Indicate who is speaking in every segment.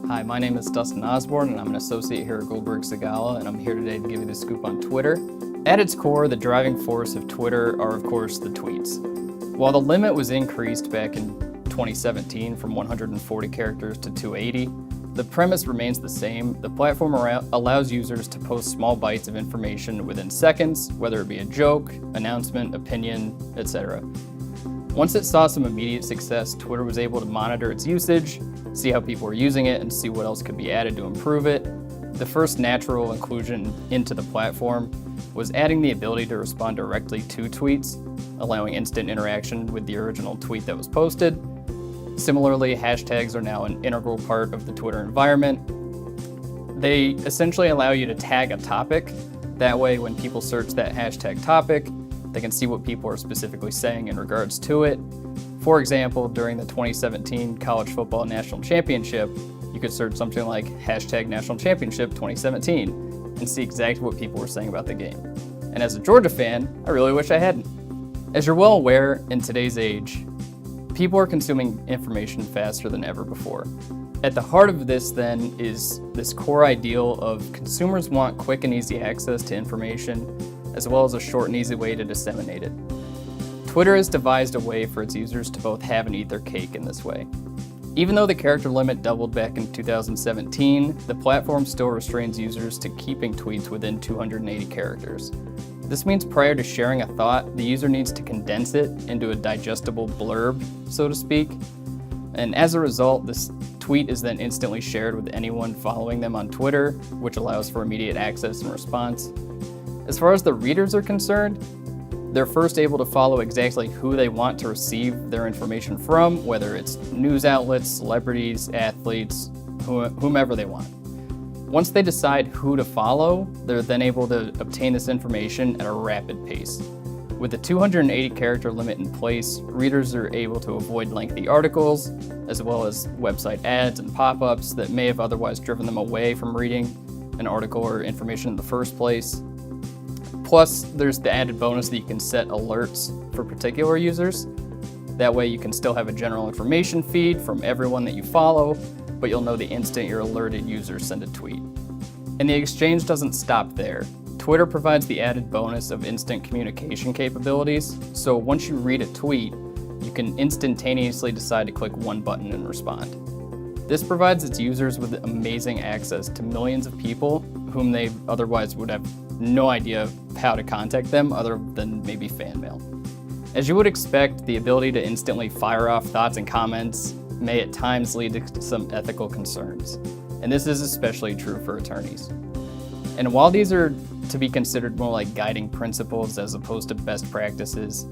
Speaker 1: Hi, my name is Dustin Osborne, and I'm an associate here at Goldberg Segala, and I'm here today to give you the scoop on Twitter. At its core, the driving force of Twitter are, of course, the tweets. While the limit was increased back in 2017 from 140 characters to 280, the premise remains the same. The platform allows users to post small bites of information within seconds, whether it be a joke, announcement, opinion, etc. Once it saw some immediate success, Twitter was able to monitor its usage, see how people were using it, and see what else could be added to improve it. The first natural inclusion into the platform was adding the ability to respond directly to tweets, allowing instant interaction with the original tweet that was posted. Similarly, hashtags are now an integral part of the Twitter environment. They essentially allow you to tag a topic. That way, when people search that hashtag topic, they can see what people are specifically saying in regards to it. For example, during the 2017 College Football National Championship, you could search something like hashtag National Championship 2017 and see exactly what people were saying about the game. And as a Georgia fan, I really wish I hadn't. As you're well aware, in today's age, people are consuming information faster than ever before. At the heart of this, then, is this core ideal of consumers want quick and easy access to information, as well as a short and easy way to disseminate it. Twitter has devised a way for its users to both have and eat their cake in this way. Even though the character limit doubled back in 2017, the platform still restrains users to keeping tweets within 280 characters. This means prior to sharing a thought, the user needs to condense it into a digestible blurb, so to speak. And as a result, this tweet is then instantly shared with anyone following them on Twitter, which allows for immediate access and response. As far as the readers are concerned, they're first able to follow exactly who they want to receive their information from, whether it's news outlets, celebrities, athletes, whomever they want. Once they decide who to follow, they're then able to obtain this information at a rapid pace. With the 280 character limit in place, readers are able to avoid lengthy articles, as well as website ads and pop-ups that may have otherwise driven them away from reading an article or information in the first place. Plus, there's the added bonus that you can set alerts for particular users. That way you can still have a general information feed from everyone that you follow, but you'll know the instant your alerted users send a tweet. And the exchange doesn't stop there. Twitter provides the added bonus of instant communication capabilities, so once you read a tweet, you can instantaneously decide to click one button and respond. This provides its users with amazing access to millions of people whom they otherwise would have no idea how to contact them other than maybe fan mail. As you would expect, the ability to instantly fire off thoughts and comments may at times lead to some ethical concerns, and this is especially true for attorneys. And while these are to be considered more like guiding principles as opposed to best practices,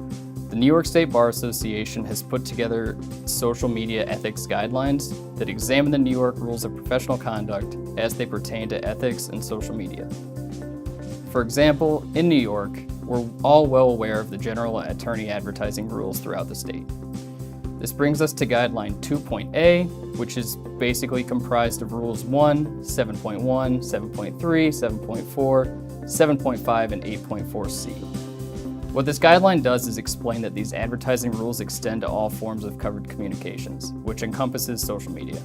Speaker 1: the New York State Bar Association has put together social media ethics guidelines that examine the New York rules of professional conduct as they pertain to ethics and social media. For example, in New York, we're all well aware of the general attorney advertising rules throughout the state. This brings us to Guideline 2.A, which is basically comprised of Rules 1, 7.1, 7.3, 7.4, 7.5, and 8.4c. What this guideline does is explain that these advertising rules extend to all forms of covered communications, which encompasses social media.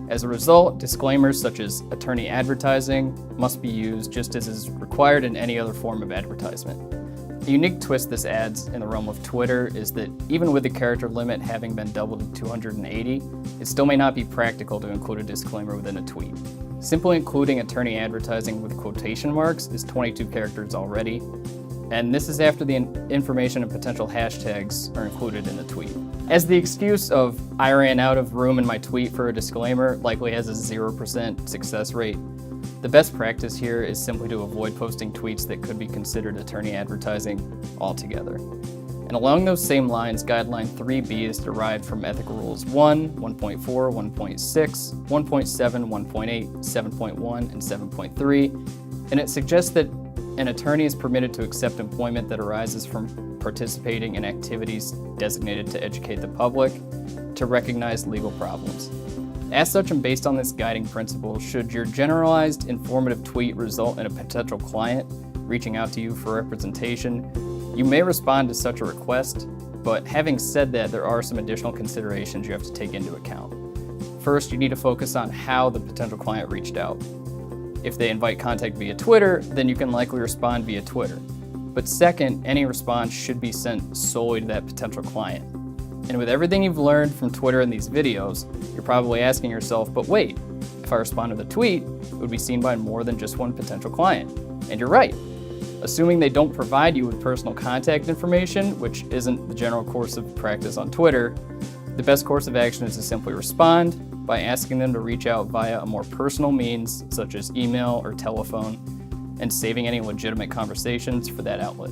Speaker 1: As a result, disclaimers such as attorney advertising must be used just as is required in any other form of advertisement. The unique twist this adds in the realm of Twitter is that even with the character limit having been doubled to 280, it still may not be practical to include a disclaimer within a tweet. Simply including attorney advertising with quotation marks is 22 characters already, and this is after the information and potential hashtags are included in the tweet. As the excuse of "I ran out of room in my tweet for a disclaimer" likely has a 0% success rate, the best practice here is simply to avoid posting tweets that could be considered attorney advertising altogether. And along those same lines, Guideline 3B is derived from Ethical Rules 1, 1.4, 1.6, 1.7, 1.8, 7.1, and 7.3, and it suggests that an attorney is permitted to accept employment that arises from participating in activities designated to educate the public, to recognize legal problems. As such, and based on this guiding principle, should your generalized, informative tweet result in a potential client reaching out to you for representation, you may respond to such a request, but having said that, there are some additional considerations you have to take into account. First, you need to focus on how the potential client reached out. If they invite contact via Twitter, then you can likely respond via Twitter. But second, any response should be sent solely to that potential client. And with everything you've learned from Twitter and these videos, you're probably asking yourself, but wait, if I respond to the tweet, it would be seen by more than just one potential client. And you're right. Assuming they don't provide you with personal contact information, which isn't the general course of practice on Twitter, the best course of action is to simply respond by asking them to reach out via a more personal means, such as email or telephone, and saving any legitimate conversations for that outlet.